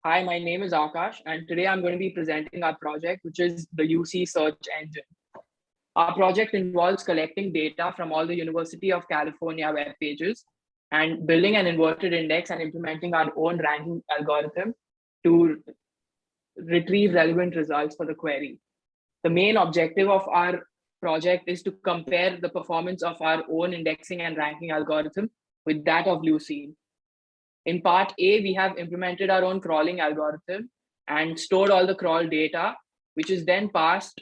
Hi, my name is Akash, and today I'm going to be presenting our project, which is the UC search engine. Our project involves collecting data from all the University of California web pages and building an inverted index and implementing our own ranking algorithm to retrieve relevant results for the query. The main objective of our project is to compare the performance of our own indexing and ranking algorithm with that of Lucene. In part A, we have implemented our own crawling algorithm and stored all the crawl data, which is then passed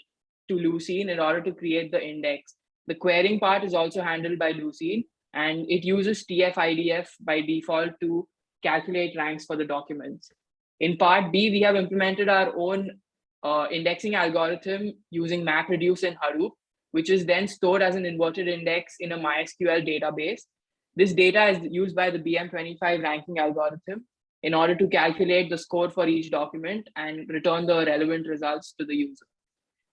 to Lucene in order to create the index. The querying part is also handled by Lucene, and it uses TF-IDF by default to calculate ranks for the documents. In part B, we have implemented our own indexing algorithm using MapReduce in Hadoop, which is then stored as an inverted index in a MySQL database. This data is used by the BM25 ranking algorithm in order to calculate the score for each document and return the relevant results to the user.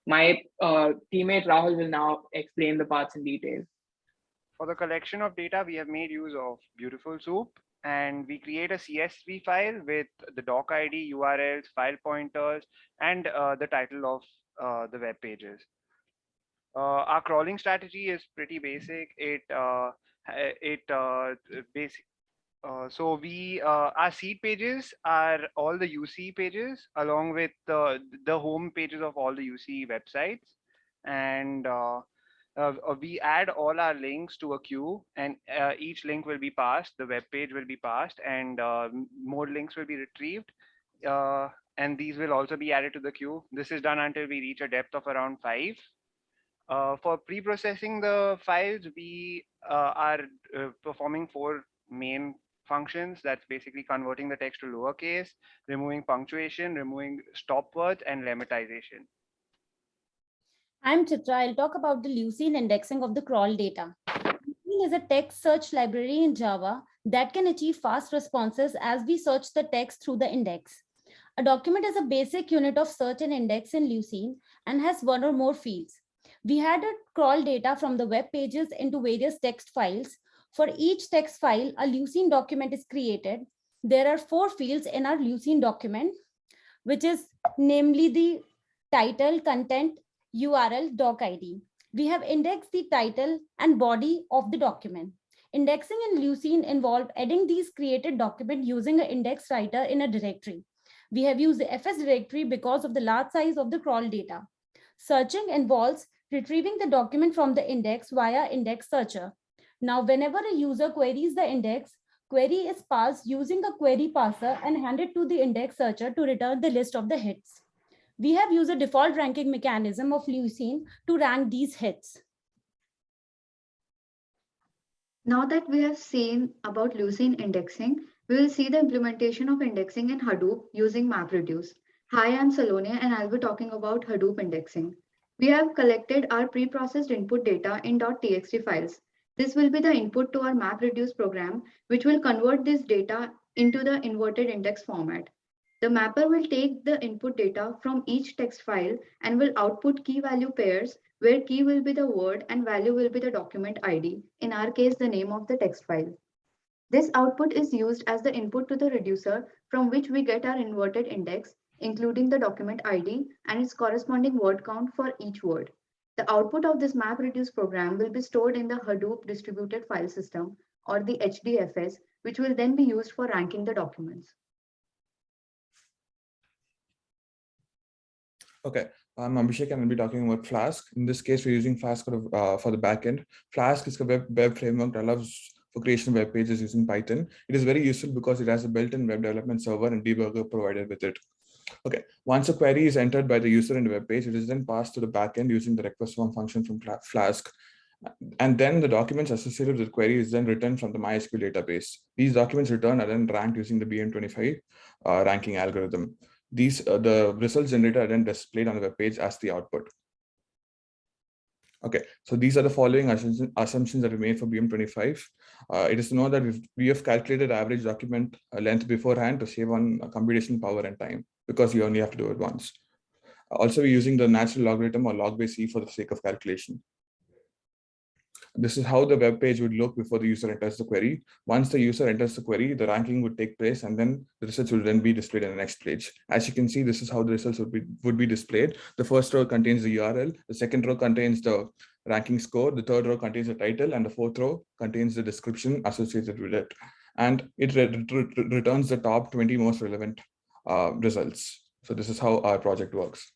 My teammate Rahul will now explain the parts in detail. For the collection of data, we have made use of Beautiful Soup, and we create a CSV file with the doc ID, URLs, file pointers, and the title of the web pages. Our crawling strategy is pretty basic. So our seed pages are all the UC pages along with the home pages of all the UC websites, and we add all our links to a queue, and each link will be passed. The web page will be passed, and more links will be retrieved. And these will also be added to the queue. This is done until we reach a depth of around 5. For pre-processing the files, we are performing 4 main functions. That's basically converting the text to lowercase, removing punctuation, removing stop words, and lemmatization. I'm Chitra. I'll talk about the Lucene indexing of the crawl data. Lucene is a text search library in Java that can achieve fast responses as we search the text through the index. A document is a basic unit of search and index in Lucene and has one or more fields. We had to crawl data from the web pages into various text files. For each text file, a Lucene document is created. There are 4 fields in our Lucene document, which is namely the title, content, URL, doc ID. We have indexed the title and body of the document. Indexing in Lucene involved adding these created documents using an index writer in a directory. We have used the FS directory because of the large size of the crawl data. Searching involves retrieving the document from the index via index searcher. Now, whenever a user queries the index, query is passed using a query parser and handed to the index searcher to return the list of the hits. We have used a default ranking mechanism of Lucene to rank these hits. Now that we have seen about Lucene indexing, we will see the implementation of indexing in Hadoop using MapReduce. Hi, I'm Salone and I'll be talking about Hadoop indexing. We have collected our pre-processed input data in .txt files. This will be the input to our MapReduce program, which will convert this data into the inverted index format. The mapper will take the input data from each text file and will output key value pairs where key will be the word and value will be the document ID, in our case, the name of the text file. This output is used as the input to the reducer from which we get our inverted index, including the document ID and its corresponding word count for each word. The output of this MapReduce program will be stored in the Hadoop Distributed File System, or the HDFS, which will then be used for ranking the documents. Okay, I'm Abhishek and I'll be talking about Flask. In this case, we're using Flask for the backend. Flask is a web framework that allows for creation of web pages using Python. It is very useful because it has a built-in web development server and debugger provided with it. Okay, once a query is entered by the user in the web page, it is then passed to the backend using the request form function from Flask. And then the documents associated with the query is then returned from the MySQL database. These documents returned are then ranked using the BM25 ranking algorithm. The results generated are then displayed on the web page as the output. Okay, so these are the following assumptions that we made for BM25. It is to know that we have calculated average document length beforehand to save on computation power and time, because you only have to do it once. Also, we're using the natural logarithm or log by C for the sake of calculation. This is how the web page would look before the user enters the query. Once the user enters the query, the ranking would take place, and then the results will then be displayed on the next page. As you can see, this is how the results would be displayed. The first row contains the URL, the second row contains the ranking score, the third row contains the title, and the fourth row contains the description associated with it. And it returns the top 20 most relevant results. So this is how our project works.